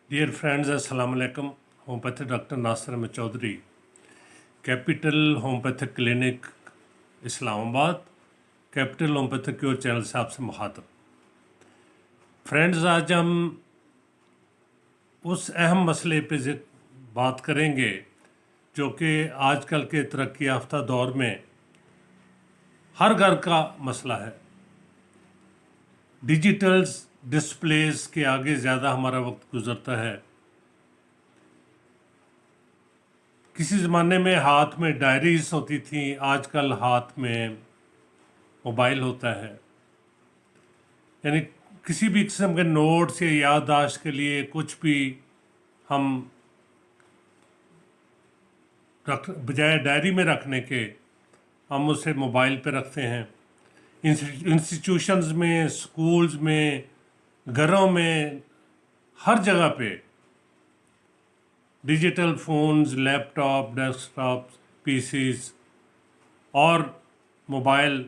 Dear friends السلام علیکم. Homeopathic doctor Nasir Ahmed Chaudhry, capital homeopathic clinic Islamabad. Capital homeopathic cure channel سے آپ سے مخاطب. فرینڈز, آج ہم اس اہم مسئلے پہ بات کریں گے جو کہ آج کل کے ترقی یافتہ دور میں ہر گھر کا مسئلہ ہے. ڈیجیٹلز ڈسپلیز کے آگے زیادہ ہمارا وقت گزرتا ہے. کسی زمانے میں ہاتھ میں ڈائریز ہوتی تھیں, آج کل ہاتھ میں موبائل ہوتا ہے. یعنی کسی بھی قسم کے نوٹس یا یادداشت کے لیے کچھ بھی ہم بجائے ڈائری میں رکھنے کے ہم اسے موبائل پہ رکھتے ہیں. انسٹیٹیوشنز میں, اسکولز میں, گھروں میں, ہر جگہ پہ ڈیجیٹل فونز, لیپ top, desk top, P Cs اور موبائل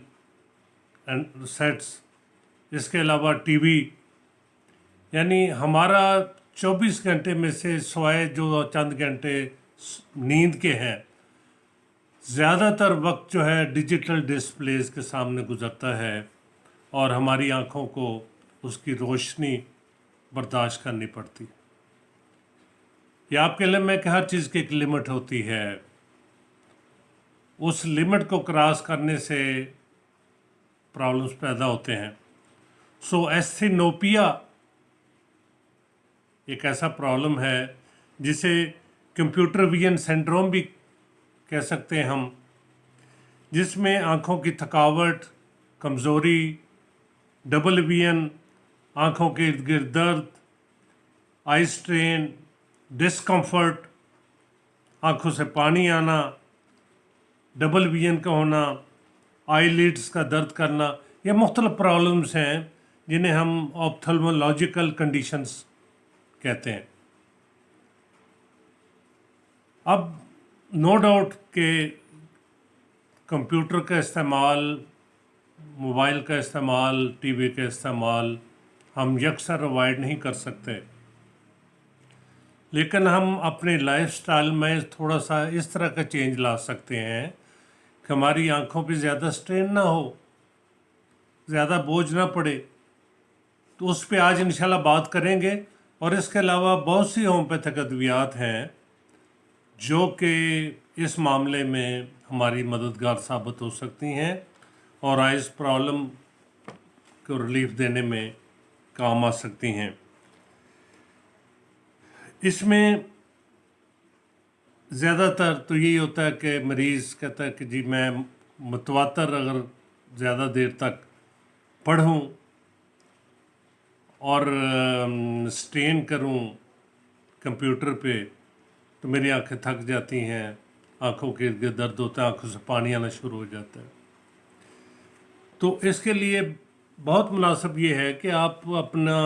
سیٹس, اس کے علاوہ ٹی وی. یعنی ہمارا 24 گھنٹے میں سے سوائے جو چند گھنٹے نیند کے ہیں, زیادہ تر وقت جو ہے ڈیجیٹل ڈسپلیز کے سامنے گزرتا ہے اور ہماری آنکھوں کو اس کی روشنی برداشت کرنی پڑتی. یہ آپ کے علم ہے کہ ہر چیز کی ایک لمٹ ہوتی ہے. اس لمٹ کو کراس کرنے سے پرابلمس پیدا ہوتے ہیں. ایستھینوپیا ایک ایسا پرابلم ہے جسے کمپیوٹر ویژن سنڈروم بھی کہہ سکتے ہیں ہم, جس میں آنکھوں کی تھکاوٹ, کمزوری, ڈبل ویژن, آنکھوں کے ارد گرد درد, آئی اسٹرین, ڈسکمفرٹ, آنکھوں سے پانی آنا, ڈبل ویژن کا ہونا, eyelids کا درد کرنا, یہ مختلف پرابلمس ہیں جنہیں ہم آپتھلمولوجیکل کنڈیشنز کہتے ہیں. اب نو ڈاؤٹ کہ کمپیوٹر کا استعمال, موبائل کا استعمال, ٹی وی کا استعمال ہم یکسر اوائڈ نہیں کر سکتے, لیکن ہم اپنے لائف سٹائل میں تھوڑا سا اس طرح کا چینج لا سکتے ہیں کہ ہماری آنکھوں پہ زیادہ اسٹرین نہ ہو, زیادہ بوجھ نہ پڑے. تو اس پہ آج انشاءاللہ بات کریں گے. اور اس کے علاوہ بہت سی ہومیوپیتھک ادویات ہیں جو کہ اس معاملے میں ہماری مددگار ثابت ہو سکتی ہیں اور آئز پرابلم کو ریلیف دینے میں کام آ سکتی ہیں. اس میں زیادہ تر تو یہی ہوتا ہے کہ مریض کہتا ہے کہ جی میں متواتر اگر زیادہ دیر تک پڑھوں اور اسٹرین کروں کمپیوٹر پہ تو میری آنکھیں تھک جاتی ہیں, آنکھوں کے ارد گرد درد ہوتا ہے, آنکھوں سے پانی آنا شروع ہو جاتا ہے. تو اس کے لیے بہت مناسب یہ ہے کہ آپ اپنا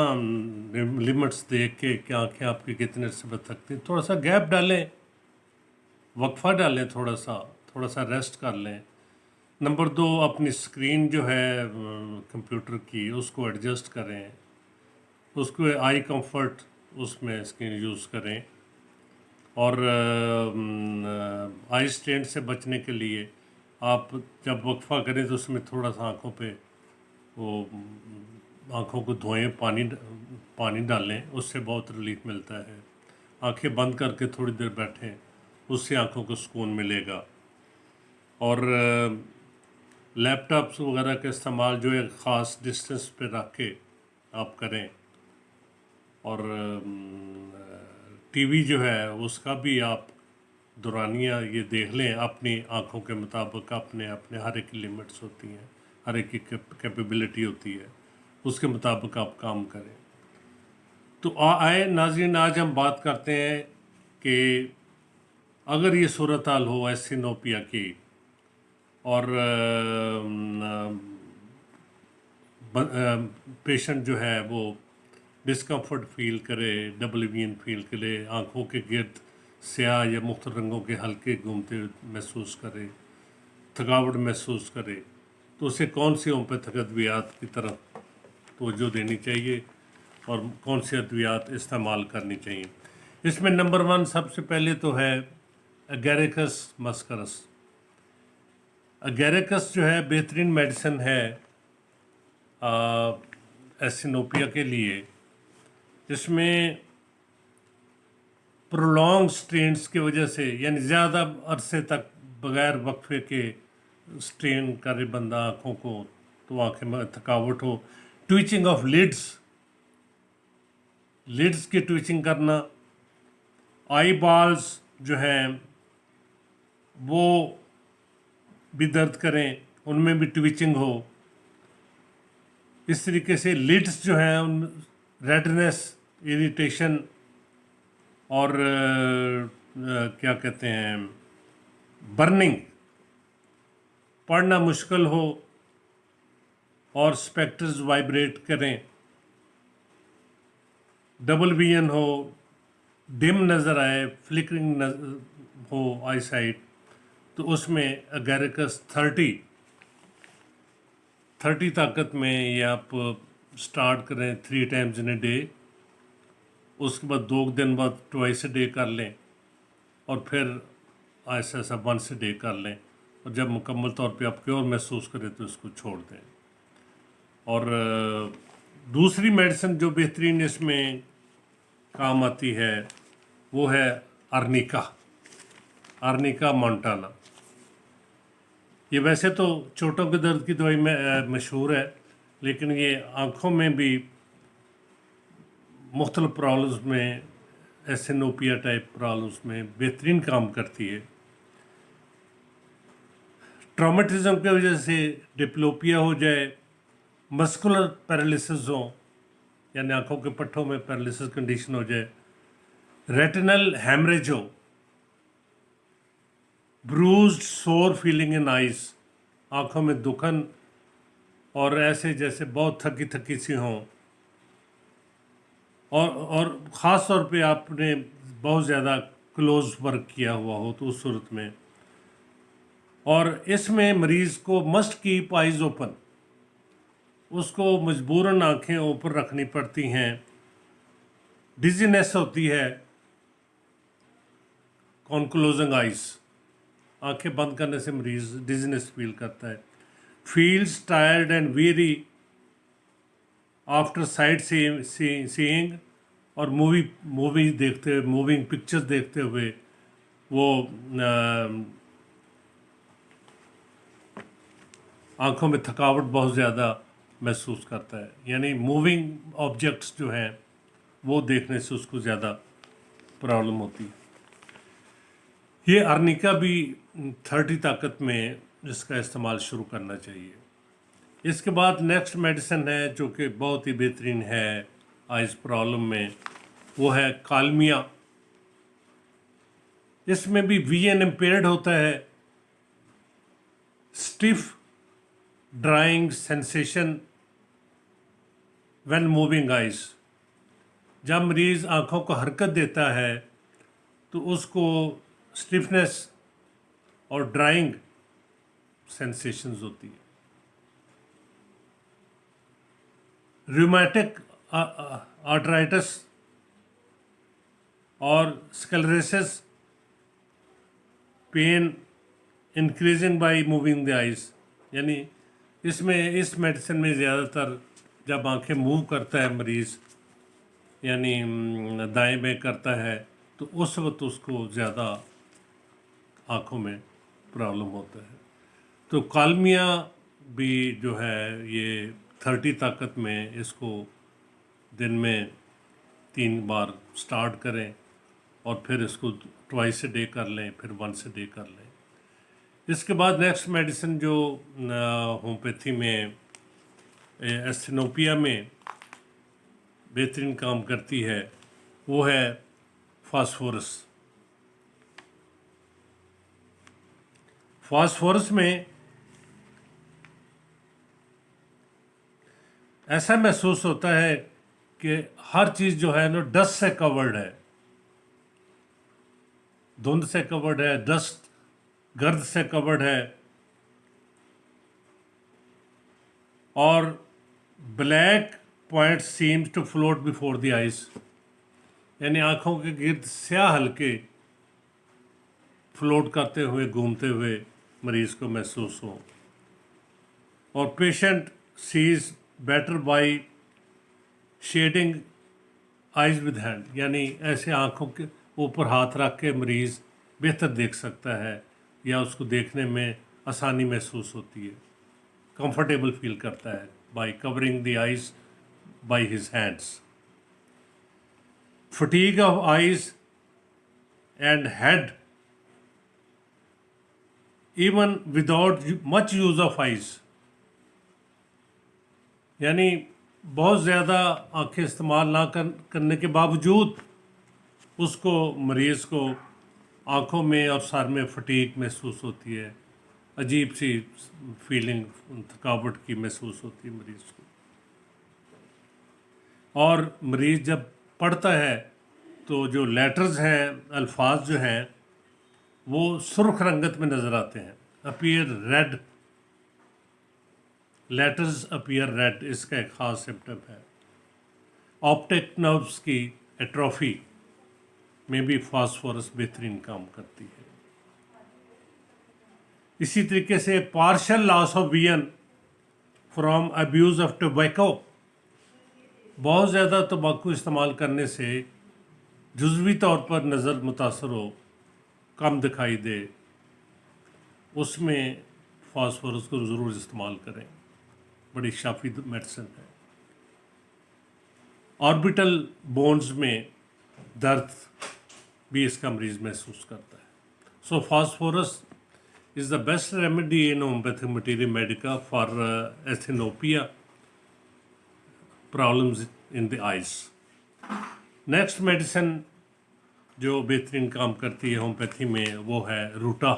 لمٹس دیکھ کے کہ آنکھیں آپ کی کتنے عرصے میں تھکتی ہیں, تھوڑا سا گیپ ڈالیں, وقفہ ڈالیں, تھوڑا سا ریسٹ کر لیں. نمبر 2, اپنی اسکرین جو ہے کمپیوٹر کی اس کو ایڈجسٹ کریں, اس کو آئی کمفرٹ اس میں اسکرین یوز کریں. اور آئی اسٹرین سے بچنے کے لیے آپ جب وقفہ کریں تو اس میں تھوڑا سا آنکھوں پہ وہ آنکھوں کو دھوئیں, پانی ڈالیں, اس سے بہت ریلیف ملتا ہے. آنکھیں بند کر کے تھوڑی دیر بیٹھیں, اس سے آنکھوں کو سکون ملے گا. اور لیپ ٹاپس وغیرہ کا استعمال جو ایک خاص ڈسٹنس پہ رکھ کے آپ کریں. اور ٹی وی جو ہے اس کا بھی آپ دورانیہ یہ دیکھ لیں, اپنی آنکھوں کے مطابق اپنے ہر ایک کی لمٹس ہوتی ہیں, ہر ایک کی کیپیبلٹی ہوتی ہے, اس کے مطابق آپ کام کریں. تو آئے ناظرین, آج ہم بات کرتے ہیں کہ اگر یہ صورتحال ہو ایستھینوپیا کی اور پیشنٹ جو ہے وہ ڈسکمفرٹ فیل کرے, ڈبل ویژن فیل کرے, آنکھوں کے گرد سیاہ یا مختلف رنگوں کے حلقے گھومتے محسوس کرے, تھکاوٹ محسوس کرے, تو اسے کون سی ہومیوپیتھک ادویات کی طرف توجہ دینی چاہیے. اور کون سی ادویات استعمال کرنی چاہیے. اس میں نمبر 1 سب سے پہلے تو ہے اگیریکس مسکرس. اگیریکس جو ہے بہترین میڈیسن ہے ایسٹینوپیا کے لیے. جس میں پرولونگ سٹرینس کی وجہ سے یعنی زیادہ عرصے تک بغیر وقفے کے سٹرین کرے بندہ آنکھوں کو تو آنکھیں میں تھکاوٹ ہو. ٹویچنگ آف لیڈس کی ٹویچنگ کرنا. آئی بالز جو ہیں وہ بھی درد کریں, ان میں بھی ٹویچنگ ہو. اس طریقے سے لیڈس جو ہیں ان ریڈنس, اریٹیشن اور کیا کہتے ہیں برننگ, پڑھنا مشکل ہو اور اسپیکٹرز وائبریٹ کریں, ڈبل ویژن ہو, ڈم نظر آئے, فلکرنگ ہو آئی سائٹ, تو اس میں اگیریکس 30 طاقت میں یہ آپ سٹارٹ کریں 3 times in a day. اس کے بعد 2 دن بعد twice a day کر لیں اور پھر ایسا ایسا 1 a day کر لیں, اور جب مکمل طور پہ آپ کیور محسوس کریں تو اس کو چھوڑ دیں. اور دوسری میڈیسن جو بہترین اس میں کام آتی ہے وہ ہے ارنیکا مونٹانا. یہ ویسے تو چوٹوں کے درد کی دوائی میں مشہور ہے, لیکن یہ آنکھوں میں بھی مختلف پرابلمس میں, ایسٹینوپیا ٹائپ پرابلمس میں بہترین کام کرتی ہے. ٹرامیٹزم کی وجہ سے ڈپلوپیا ہو جائے, مسکولر پیرالیسس ہو یعنی آنکھوں کے پٹھوں میں پیرالیسس کنڈیشن ہو جائے, ریٹنل ہیمریج ہو, بروزڈ سور فیلنگ ان آئیز, آنکھوں میں دکھن اور ایسے جیسے بہت تھکی سی ہوں, اور خاص طور پہ آپ نے بہت زیادہ کلوز ورک کیا ہوا ہو تو اس صورت میں. اور اس میں مریض کو مسٹ کیپ آئیز اوپن, اس کو مجبوراً آنکھیں اوپر رکھنی پڑتی ہیں. ڈیزینس ہوتی ہے آن کلوزنگ آئیز, آنکھیں بند کرنے سے مریض ڈیزینس فیل کرتا ہے. Feels tired and very after sight seeing, اور مووی دیکھتے ہوئے, موونگ پکچرز دیکھتے ہوئے وہ آنکھوں میں تھکاوٹ بہت زیادہ محسوس کرتا ہے. یعنی موونگ آبجیکٹس جو ہیں وہ دیکھنے سے اس کو زیادہ پرابلم ہوتی ہے. یہ ارنیکا بھی 30 طاقت میں اس کا استعمال شروع کرنا چاہیے. اس کے بعد نیکسٹ میڈیسن ہے جو کہ بہت ہی بہترین ہے آئز پرابلم میں, وہ ہے کالمیا. اس میں بھی ویژن امپیئرڈ ہوتا ہے, stiff drawing sensation when moving eyes. جب مریض آنکھوں کو حرکت دیتا ہے تو اس کو اسٹیفنس اور ڈرائنگ سینسیشنز ہوتی ہے. ریومیٹک آرترائٹس اور sclerosis pain increasing by moving the eyes. یعنی اس میڈیسن میں زیادہ تر جب آنکھیں موو کرتا ہے مریض, یعنی دائیں بائیں کرتا ہے, تو اس وقت اس کو زیادہ آنکھوں میں پرابلم ہوتا ہے. تو کالمیا بھی جو ہے یہ 30 طاقت میں اس کو دن میں 3 بار سٹارٹ کریں اور پھر اس کو twice a day کر لیں, پھر 1 a day کر لیں. اس کے بعد نیکسٹ میڈیسن جو ہومیوپیتھی میں ایسٹینوپیا میں بہترین کام کرتی ہے وہ ہے فاسفورس. فاسفورس میں ایسا محسوس ہوتا ہے کہ ہر چیز جو ہے نا ڈسٹ سے کورڈ ہے, دھند سے کورڈ ہے, ڈسٹ گرد سے کورڈ ہے, اور black point seems to float before the eyes, یعنی آنکھوں کے گرد سیاہ حلقے فلوٹ کرتے ہوئے گھومتے ہوئے مریض کو محسوس ہوں. اور patient sees better by shading eyes with hand, یعنی ایسے آنکھوں کے اوپر ہاتھ رکھ کے مریض بہتر دیکھ سکتا ہے یا اس کو دیکھنے میں آسانی محسوس ہوتی ہے، کمفرٹیبل فیل کرتا ہے by covering the eyes by his hands. Fatigue of eyes and head even without much use of eyes, یعنی بہت زیادہ آنکھیں استعمال نہ کرنے کے باوجود اس کو مریض کو آنکھوں میں اور سر میں فٹیگ محسوس ہوتی ہے، عجیب سی فیلنگ تھکاوٹ کی محسوس ہوتی ہے مریض کو. اور مریض جب پڑھتا ہے تو جو لیٹرز ہیں، الفاظ جو ہیں وہ سرخ رنگت میں نظر آتے ہیں، appear red, letters appear red, اس کا ایک خاص سمپٹم ہے. آپٹک نروز کی ایٹروفی میں بھی فاسفورس بہترین کام کرتی ہے. اسی طریقے سے partial loss of vision from abuse of tobacco, بہت زیادہ تمباکو استعمال کرنے سے جزوی طور پر نظر متاثر ہو، کم دکھائی دے، اس میں فاسفورس کو ضرور استعمال کریں، بڑی شافی میڈیسن ہے. آربیٹل بونز میں درد بھی اس کا مریض محسوس کرتا ہے. سو phosphorus is the best remedy in homeopathic materia medica for Aesthenopia problems in the eyes. Next medicine جو بہترین کام کرتی ہے ہومیوپیتھی میں وہ ہے روٹا.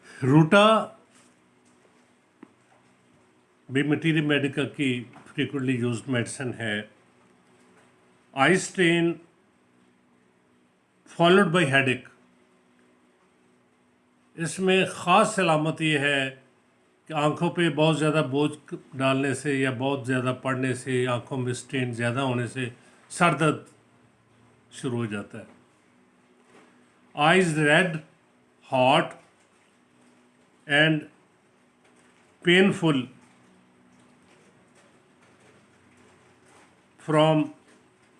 روٹا بھی مٹیریل میڈیکا کی فریکوینٹلی یوزڈ میڈیسن ہے. آئی اسٹرین فالوڈ بائی ہیڈ ایک، اس میں خاص علامت یہ ہے کہ آنکھوں پہ بہت زیادہ بوجھ ڈالنے سے یا بہت زیادہ پڑھنے سے، آنکھوں میں اسٹرین زیادہ ہونے سے سر درد شروع ہو جاتا ہے. Eyes red, hot and painful from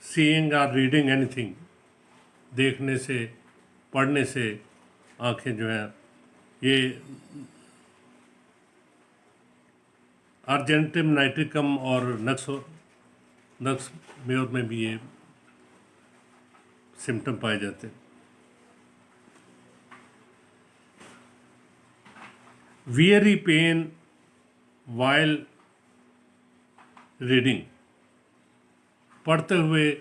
seeing اور ریڈنگ اینی تھنگ، دیکھنے سے پڑھنے سے آنکھیں جو ہیں یہ ارجنٹم نائٹریکم اور نقص میور میں بھی یہ سمٹم پائے جاتے ہیں. ویئری پین وائل ریڈنگ، پڑھتے ہوئے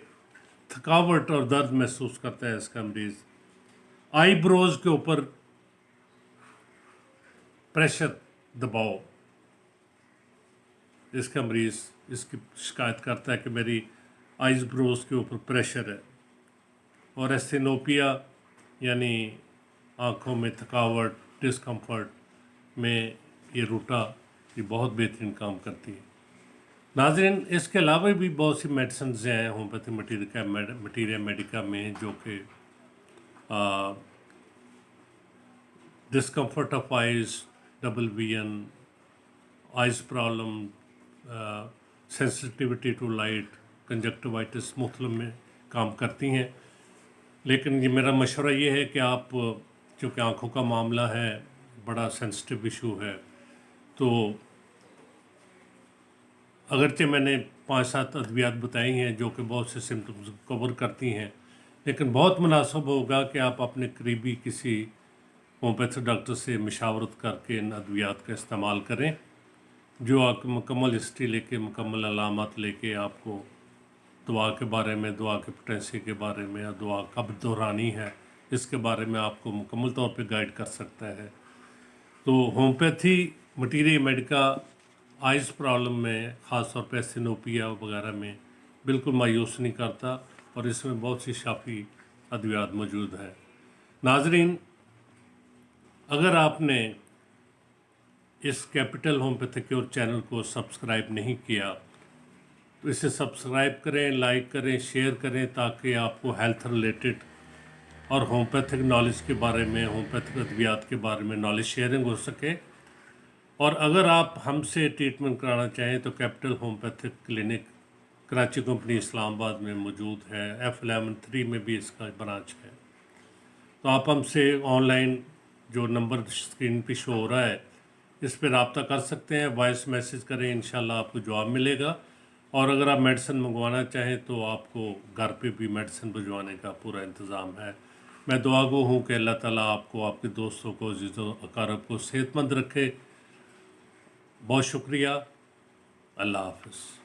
تھکاوٹ اور درد محسوس کرتا ہے اس کا مریض. آئی بروز کے اوپر پریشر، دباؤ، اس کا مریض اس کی شکایت کرتا ہے کہ میری آئیز بروز کے اوپر پریشر ہے. اور ایستھینوپیا یعنی آنکھوں میں تھکاوٹ، ڈسکمفرٹ میں یہ روٹا یہ بہت بہترین کام کرتی ہے. ناظرین، اس کے علاوہ بھی بہت سی میڈیسنز ہیں ہومیوپیتھی مٹیریا میڈیکا میں جو کہ discomfort of eyes, double vision, eyes problem, sensitivity to light, conjunctivitis مختلف میں کام کرتی ہیں. لیکن یہ میرا مشورہ یہ ہے کہ آپ چونکہ آنکھوں کا معاملہ ہے، بڑا سینسٹیو ایشو ہے، تو اگرچہ میں نے 5-7 ادویات بتائی ہیں جو کہ بہت سے سمٹمز کور کرتی ہیں، لیکن بہت مناسب ہوگا کہ آپ اپنے قریبی کسی ہومیوپیتھی ڈاکٹر سے مشاورت کر کے ان ادویات کا استعمال کریں، جو آپ مکمل ہسٹری لے کے، مکمل علامات لے کے آپ کو دعا کے بارے میں، دعا کے پوٹینسی کے بارے میں، یا دعا کب دہرانی ہے اس کے بارے میں آپ کو مکمل طور پہ گائیڈ کر سکتا ہے. تو ہومیوپیتھی مٹیریا میڈیکا آئیز پرابلم میں، خاص طور پہ ایستھینوپیا وغیرہ میں بالکل مایوس نہیں کرتا، اور اس میں بہت سی شافی ادویات موجود ہیں. ناظرین، اگر آپ نے اس کیپٹل ہومیوپیتھک کیور چینل کو سبسکرائب نہیں کیا تو اسے سبسکرائب کریں، لائک کریں، شیئر کریں، تاکہ آپ کو ہیلتھ ریلیٹڈ اور ہومیوپیتھک نالج کے بارے میں، ہومیوپیتھک ادویات کے بارے میں نالج شیئرنگ ہو سکے۔ اور اگر آپ ہم سے ٹریٹمنٹ کرانا چاہیں تو capital homeopathic clinic Karachi company Islamabad میں موجود ہے، F11 میں بھی اس کا برانچ ہے۔ تو آپ ہم سے آن لائن جو نمبر اسکرین پہ شو ہو رہا ہے اس پہ رابطہ کر سکتے ہیں، وائس میسیج کریں، انشاءاللہ آپ کو جواب ملے گا۔ اور اگر آپ میڈیسن منگوانا چاہیں تو آپ کو گھر پہ بھی میڈیسن بھجوانے کا پورا انتظام ہے۔ میں دعا گو ہوں کہ اللہ تعالیٰ آپ کو، آپ کے دوستوں کو، عزیز و اقارب کو صحت مند رکھے۔ بہت شکریہ، اللہ حافظ۔